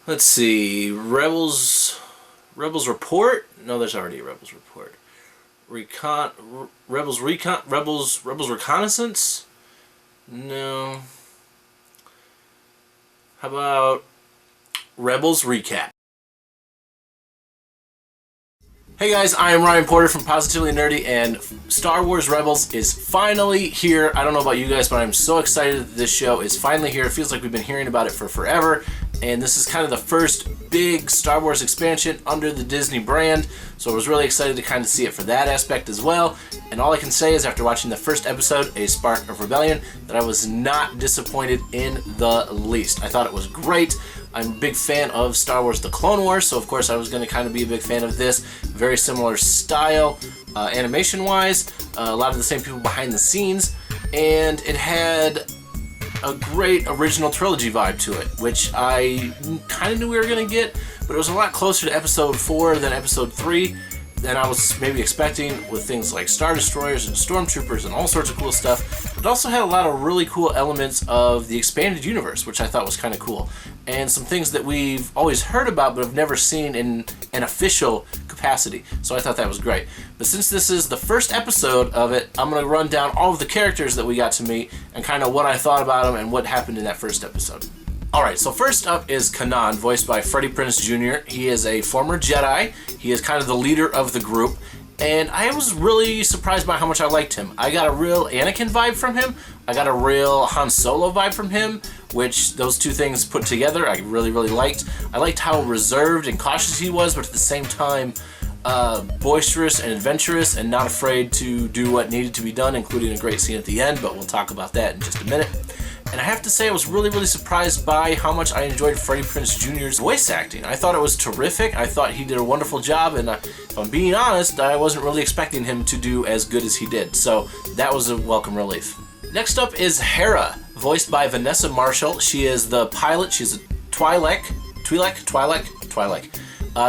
Let's see. Rebels Report? No, there's already a Rebels Report. Rebels Reconnaissance? No. How about Rebels Recap? Hey guys, I am Ryan Porter from Positively Nerdy, and Star Wars Rebels is finally here. I don't know about you guys, but I'm so excited that this show is finally here. It feels like we've been hearing about it for forever, and this is kind of the first big Star Wars expansion under the Disney brand, so I was really excited to kind of see it for that aspect as well. And all I can say is, after watching the first episode, A Spark of Rebellion, that I was not disappointed in the least. I thought it was great. I'm a big fan of Star Wars The Clone Wars, so of course I was going to kind of be a big fan of this. Very similar style, animation-wise, a lot of the same people behind the scenes, and it had a great original trilogy vibe to it, which I kind of knew we were going to get, but it was a lot closer to Episode 4 than Episode 3 than I was maybe expecting, with things like Star Destroyers and Stormtroopers and all sorts of cool stuff. It also had a lot of really cool elements of the expanded universe, which I thought was kind of cool, and some things that we've always heard about but have never seen in an official capacity, so I thought that was great. But since this is the first episode of it, I'm going to run down all of the characters that we got to meet and kind of what I thought about them and what happened in that first episode. Alright, so first up is Kanan, voiced by Freddie Prinze Jr. He is a former Jedi. He is kind of the leader of the group, and I was really surprised by how much I liked him. I got a real Anakin vibe from him. I got a real Han Solo vibe from him, which those two things put together I really, really liked. I liked how reserved and cautious he was, but at the same time boisterous and adventurous and not afraid to do what needed to be done, including a great scene at the end, but we'll talk about that in just a minute. And I have to say, I was really, really surprised by how much I enjoyed Freddie Prinze Jr.'s voice acting. I thought it was terrific. I thought he did a wonderful job, and if I'm being honest, I wasn't really expecting him to do as good as he did, so that was a welcome relief. Next up is Hera, voiced by Vanessa Marshall. She is the pilot. She's a Twi'lek.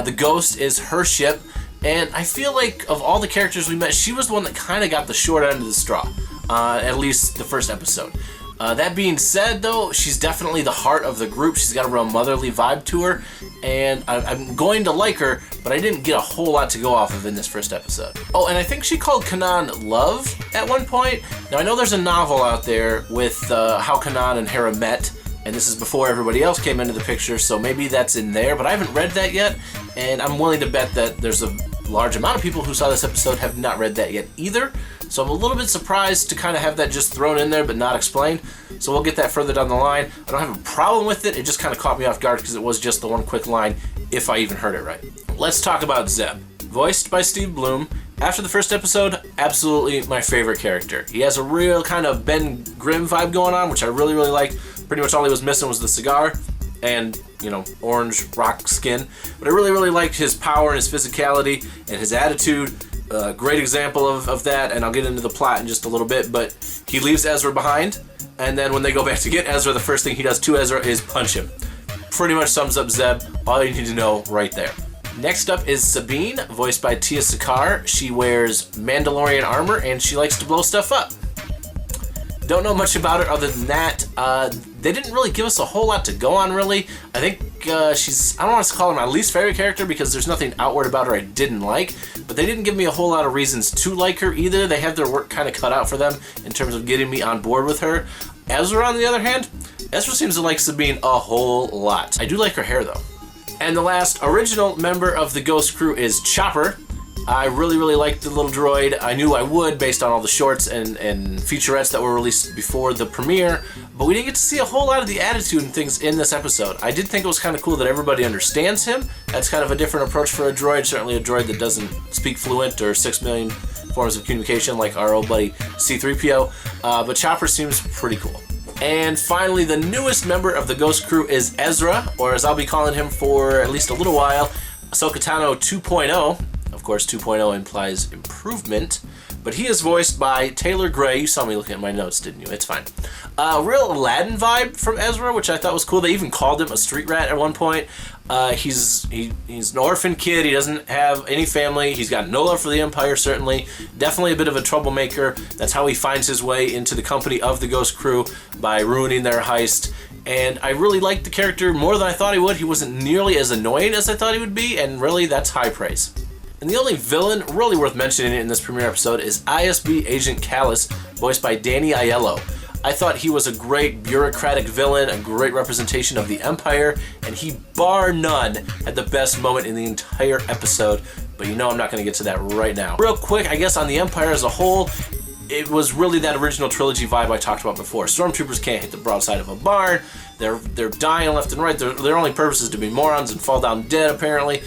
The Ghost is her ship, and I feel like of all the characters we met, she was the one that kind of got the short end of the straw, at least the first episode. That being said, though, she's definitely the heart of the group. She's got a real motherly vibe to her, and I'm going to like her, but I didn't get a whole lot to go off of in this first episode. Oh, and I think she called Kanan Love at one point. Now, I know there's a novel out there with how Kanan and Hera met, and this is before everybody else came into the picture, so maybe that's in there, but I haven't read that yet, and I'm willing to bet that there's a large amount of people who saw this episode have not read that yet either. So I'm a little bit surprised to kind of have that just thrown in there but not explained. So we'll get that further down the line. I don't have a problem with it. It just kind of caught me off guard because it was just the one quick line, if I even heard it right. Let's talk about Zeb, voiced by Steve Blum. After the first episode, absolutely my favorite character. He has a real kind of Ben Grimm vibe going on, which I really, really liked. Pretty much all he was missing was the cigar and, you know, orange rock skin. But I really, really liked his power and his physicality and his attitude. Great example of that, and I'll get into the plot in just a little bit, but he leaves Ezra behind, and then when they go back to get Ezra, the first thing he does to Ezra is punch him. Pretty much sums up Zeb, all you need to know right there. Next up is Sabine, voiced by Tia Sakar. She wears Mandalorian armor, and she likes to blow stuff up. Don't know much about her other than that. They didn't really give us a whole lot to go on, really. I think she's, I don't want to call her my least favorite character because there's nothing outward about her I didn't like, but they didn't give me a whole lot of reasons to like her either. They have their work kind of cut out for them in terms of getting me on board with her. Ezra, on the other hand, Ezra seems to like Sabine a whole lot. I do like her hair, though. And the last original member of the Ghost crew is Chopper. I really, really liked the little droid. I knew I would based on all the shorts and featurettes that were released before the premiere, but we didn't get to see a whole lot of the attitude and things in this episode. I did think it was kind of cool that everybody understands him. That's kind of a different approach for a droid, certainly a droid that doesn't speak fluent or 6 million forms of communication like our old buddy C-3PO, but Chopper seems pretty cool. And finally, the newest member of the Ghost crew is Ezra, or as I'll be calling him for at least a little while, Ahsoka Tano 2.0. Of course, 2.0 implies improvement, but he is voiced by Taylor Gray. You saw me looking at my notes, didn't you? It's fine. Real Aladdin vibe from Ezra, which I thought was cool. They even called him a street rat at one point. He's an orphan kid. He doesn't have any family. He's got no love for the Empire, certainly. Definitely a bit of a troublemaker. That's how he finds his way into the company of the Ghost crew, by ruining their heist And I really liked the character more than I thought he would. He wasn't nearly as annoying as I thought he would be, and really, that's high praise. And the only villain really worth mentioning in this premiere episode is ISB Agent Kallus, voiced by Danny Aiello. I thought he was a great bureaucratic villain, a great representation of the Empire, and he, bar none, had the best moment in the entire episode. But you know I'm not going to get to that right now. Real quick, I guess on the Empire as a whole, it was really that original trilogy vibe I talked about before. Stormtroopers can't hit the broadside of a barn. They're dying left and right. Their only purpose is to be morons and fall down dead, apparently.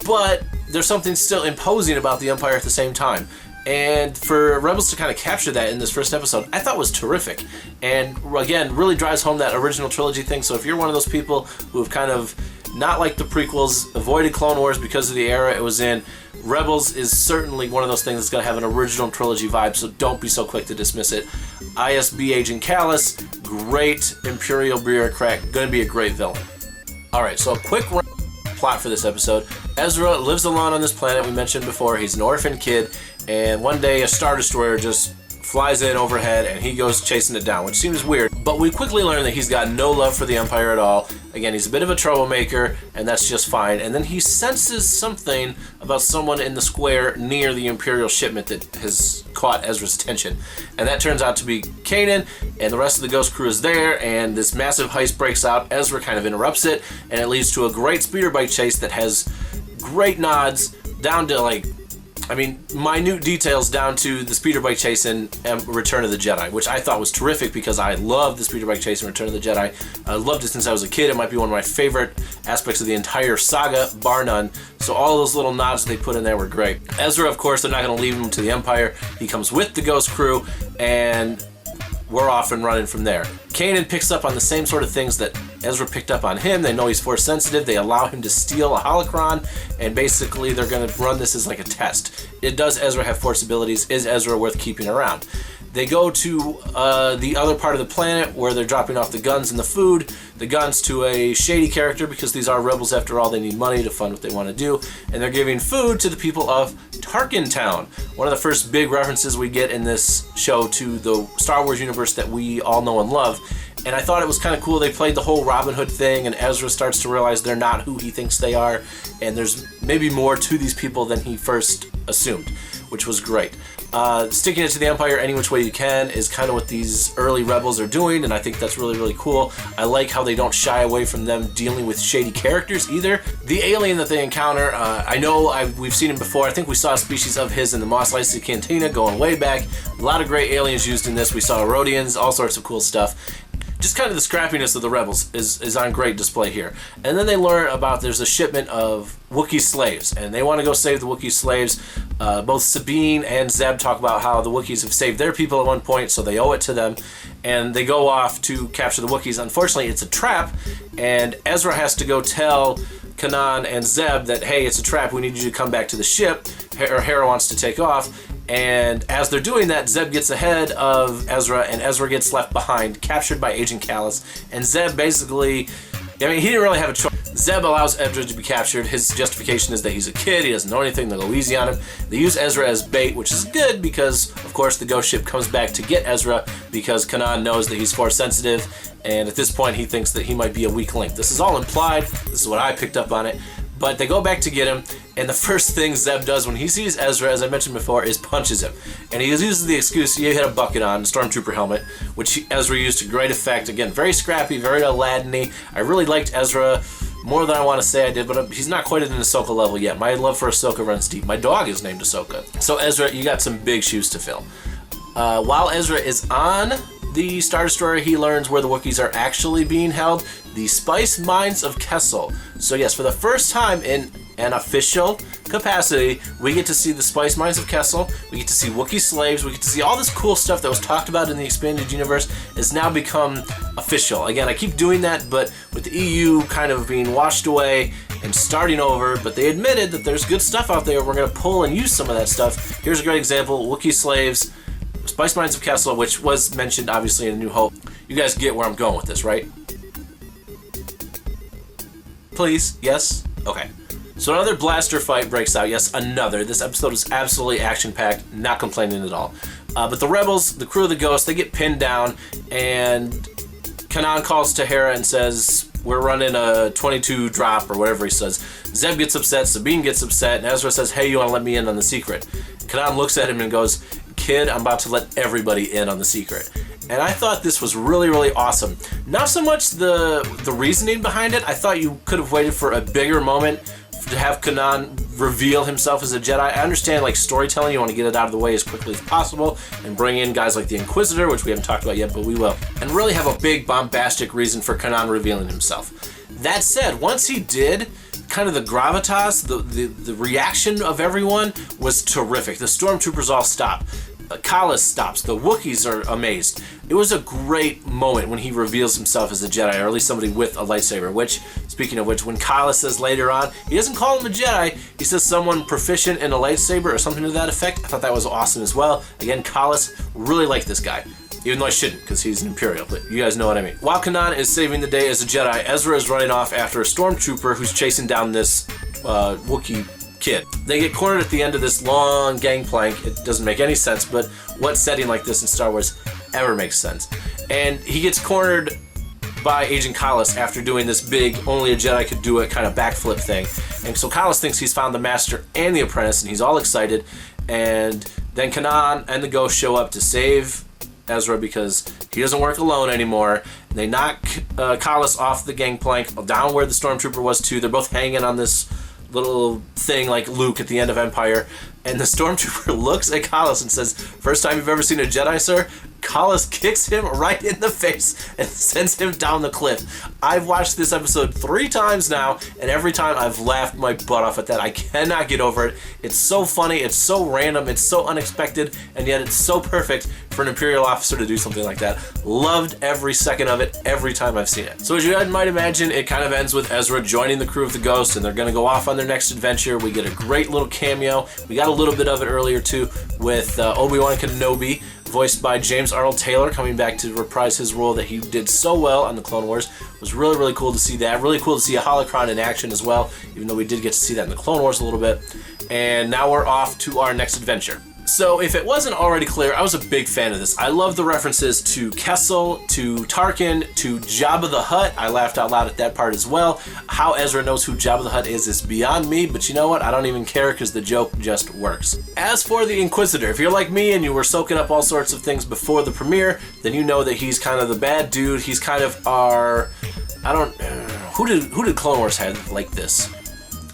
But there's something still imposing about the Empire at the same time. And for Rebels to kind of capture that in this first episode, I thought was terrific. And again, really drives home that original trilogy thing. So if you're one of those people who have kind of not liked the prequels, avoided Clone Wars because of the era it was in, Rebels is certainly one of those things that's going to have an original trilogy vibe, so don't be so quick to dismiss it. ISB Agent Kallus, great Imperial bureaucrat, going to be a great villain. Alright, so a quick plot for this episode. Ezra lives alone on this planet we mentioned before. He's an orphan kid, and one day a Star Destroyer just flies in overhead and he goes chasing it down, which seems weird, but we quickly learn that he's got no love for the Empire at all. Again, he's a bit of a troublemaker, and that's just fine. And then he senses something about someone in the square near the Imperial shipment that has caught Ezra's attention. And that turns out to be Kanan, and the rest of the Ghost crew is there, and this massive heist breaks out. Ezra kind of interrupts it, and it leads to a great speeder bike chase that has great nods down to, minute details down to the speeder bike chase in Return of the Jedi, which I thought was terrific because I love the speeder bike chase in Return of the Jedi. I loved it since I was a kid. It might be one of my favorite aspects of the entire saga, bar none. So all those little nods they put in there were great. Ezra, of course, they're not going to leave him to the Empire. He comes with the Ghost crew, and we're off and running from there. Kanan picks up on the same sort of things that Ezra picked up on him. They know he's force sensitive. They allow him to steal a holocron, and basically they're going to run this as like a test. Does Ezra have force abilities? Is Ezra worth keeping around? They go to the other part of the planet where they're dropping off the guns and the food. The guns to a shady character, because these are rebels after all. They need money to fund what they want to do. And they're giving food to the people of Tarkin Town. One of the first big references we get in this show to the Star Wars universe that we all know and love. And I thought it was kind of cool. They played the whole Robin Hood thing, and Ezra starts to realize they're not who he thinks they are. And there's maybe more to these people than he first assumed, which was great. Sticking it to the Empire any which way you can is kind of what these early rebels are doing, and I think that's really, really cool. I like how they don't shy away from them dealing with shady characters either. The alien that they encounter, we've seen him before. I think we saw a species of his in the Mos Eisley Cantina going way back. A lot of great aliens used in this. We saw Rodians, all sorts of cool stuff. Just kind of the scrappiness of the rebels is on great display here. And then they learn about there's a shipment of Wookiee slaves, and they want to go save the Wookiee slaves. Both Sabine and Zeb talk about how the Wookiees have saved their people at one point, so they owe it to them. And they go off to capture the Wookiees. Unfortunately, it's a trap, and Ezra has to go tell Kanan and Zeb that, hey, it's a trap, we need you to come back to the ship, or Hera wants to take off. And as they're doing that, Zeb gets ahead of Ezra, and Ezra gets left behind, captured by Agent Kallus. And Zeb basically, he didn't really have a choice. Zeb allows Ezra to be captured. His justification is that he's a kid, he doesn't know anything, they'll go easy on him. They use Ezra as bait, which is good because, of course, the ghost ship comes back to get Ezra because Kanan knows that he's force sensitive, and at this point he thinks that he might be a weak link. This is all implied, this is what I picked up on it. But they go back to get him, and the first thing Zeb does when he sees Ezra, as I mentioned before, is punches him. And he uses the excuse, he had a bucket on, a Stormtrooper helmet, which Ezra used to great effect. Again, very scrappy, very Aladdin-y. I really liked Ezra more than I want to say I did, but he's not quite at an Ahsoka level yet. My love for Ahsoka runs deep. My dog is named Ahsoka. So Ezra, you got some big shoes to fill. While Ezra is on the Star Destroyer, he learns where the Wookiees are actually being held, the Spice Mines of Kessel. So yes, for the first time in an official capacity, we get to see the Spice Mines of Kessel, we get to see Wookiee slaves, we get to see all this cool stuff that was talked about in the expanded universe has now become official. Again, I keep doing that, but with the EU kind of being washed away and starting over, but they admitted that there's good stuff out there, we're going to pull and use some of that stuff. Here's a great example, Wookiee slaves, Spice Mines of Kessel, which was mentioned obviously in A New Hope. You guys get where I'm going with this, right? Please? Yes? Okay. So another blaster fight breaks out. Yes, another. This episode is absolutely action-packed, not complaining at all. But the rebels, the crew of the Ghost, they get pinned down, and Kanan calls to Hera and says, we're running a 22 drop or whatever he says. Zeb gets upset, Sabine gets upset, and Ezra says, hey, you want to let me in on the secret? Kanan looks at him and goes, kid, I'm about to let everybody in on the secret. And I thought this was really, really awesome. Not so much the reasoning behind it. I thought you could have waited for a bigger moment to have Kanan reveal himself as a Jedi. I understand, like, storytelling, you want to get it out of the way as quickly as possible and bring in guys like the Inquisitor, which we haven't talked about yet, but we will, and really have a big bombastic reason for Kanan revealing himself. That said, once he did, kind of the gravitas, the reaction of everyone was terrific. The stormtroopers all stop. Kallus stops. The Wookiees are amazed. It was a great moment when he reveals himself as a Jedi, or at least somebody with a lightsaber, which, speaking of which, when Kallus says later on, he doesn't call him a Jedi, he says someone proficient in a lightsaber or something to that effect. I thought that was awesome as well. Again, Kallus, really like this guy. Even though I shouldn't, because he's an Imperial, but you guys know what I mean. While Kanan is saving the day as a Jedi, Ezra is running off after a stormtrooper who's chasing down this Wookiee kid. They get cornered at the end of this long gangplank. It doesn't make any sense, but what setting like this in Star Wars ever makes sense? And he gets cornered by Agent Kallus after doing this big, only a Jedi could do it kind of backflip thing. And so Kallus thinks he's found the Master and the Apprentice, and he's all excited. And then Kanan and the Ghost show up to save Ezra because he doesn't work alone anymore. They knock Kallus off the gangplank, down where the Stormtrooper was too. They're both hanging on this little thing like Luke at the end of Empire, and the Stormtrooper looks at Kallus and says, first time you've ever seen a Jedi, sir? Kallus kicks him right in the face and sends him down the cliff. I've watched this episode 3 times now, and every time I've laughed my butt off at that. I cannot get over it. It's so funny, it's so random, it's so unexpected, and yet it's so perfect for an Imperial officer to do something like that. Loved every second of it, every time I've seen it. So as you might imagine, it kind of ends with Ezra joining the crew of the Ghost, and they're going to go off on their next adventure. We get a great little cameo. We got a little bit of it earlier too with Obi-Wan Kenobi, voiced by James Arnold Taylor, coming back to reprise his role that he did so well on the Clone Wars. It was really, really cool to see that. Really cool to see a holocron in action as well, even though we did get to see that in the Clone Wars a little bit. And now we're off to our next adventure. So if it wasn't already clear, I was a big fan of this. I love the references to Kessel, to Tarkin, to Jabba the Hutt. I laughed out loud at that part as well. How Ezra knows who Jabba the Hutt is beyond me, but you know what? I don't even care because the joke just works. As for the Inquisitor, if you're like me and you were soaking up all sorts of things before the premiere, then you know that he's kind of the bad dude. He's kind of our... who did Clone Wars have like this?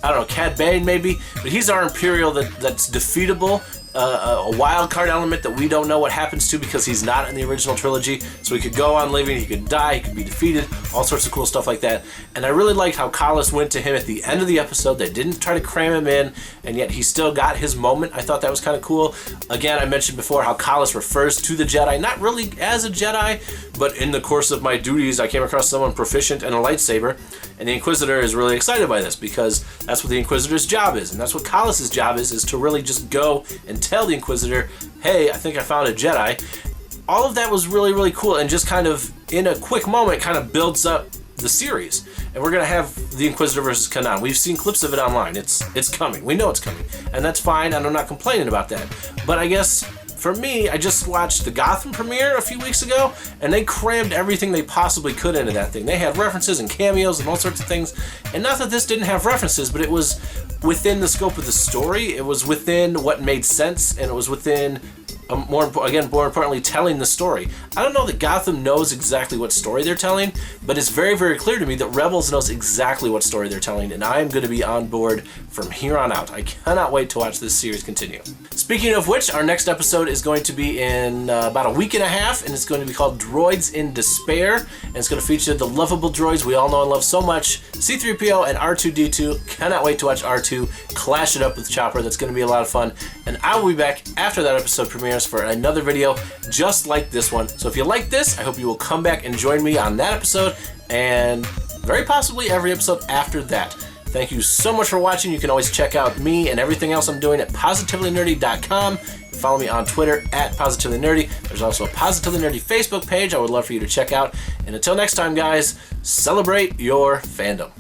I don't know, Cad Bane maybe? But he's our Imperial that's defeatable. A wild card element that we don't know what happens to because he's not in the original trilogy. So he could go on living, he could die, he could be defeated, all sorts of cool stuff like that. And I really liked how Kallus went to him at the end of the episode. They didn't try to cram him in, and yet he still got his moment. I thought that was kind of cool. Again, I mentioned before how Kallus refers to the Jedi, not really as a Jedi, but in the course of my duties, I came across someone proficient in a lightsaber, and the Inquisitor is really excited by this because that's what the Inquisitor's job is, and that's what Kallus's job is to really just go and tell the Inquisitor, hey, I think I found a Jedi. All of that was really, really cool, and just kind of, in a quick moment, kind of builds up the series. And we're going to have the Inquisitor versus Kanan. We've seen clips of it online. It's coming. We know it's coming. And that's fine, and I'm not complaining about that. But I guess, for me, I just watched the Gotham premiere a few weeks ago, and they crammed everything they possibly could into that thing. They had references and cameos and all sorts of things. And not that this didn't have references, but it was within the scope of the story. It was within what made sense, and it was within, more importantly, telling the story. I don't know that Gotham knows exactly what story they're telling, but it's very, very clear to me that Rebels knows exactly what story they're telling, and I am going to be on board from here on out. I cannot wait to watch this series continue. Speaking of which, our next episode is going to be in about a week and a half, and it's going to be called Droids in Despair, and it's going to feature the lovable droids we all know and love so much, C-3PO and R2-D2. Cannot wait to watch R2 clash it up with Chopper. That's going to be a lot of fun, and I will be back after that episode premieres for another video just like this one. So if you like this, I hope you will come back and join me on that episode, and very possibly every episode after that. Thank you so much for watching. You can always check out me and everything else I'm doing at PositivelyNerdy.com. Follow me on Twitter at PositivelyNerdy. There's also a Positively Nerdy Facebook page I would love for you to check out. And until next time, guys, celebrate your fandom.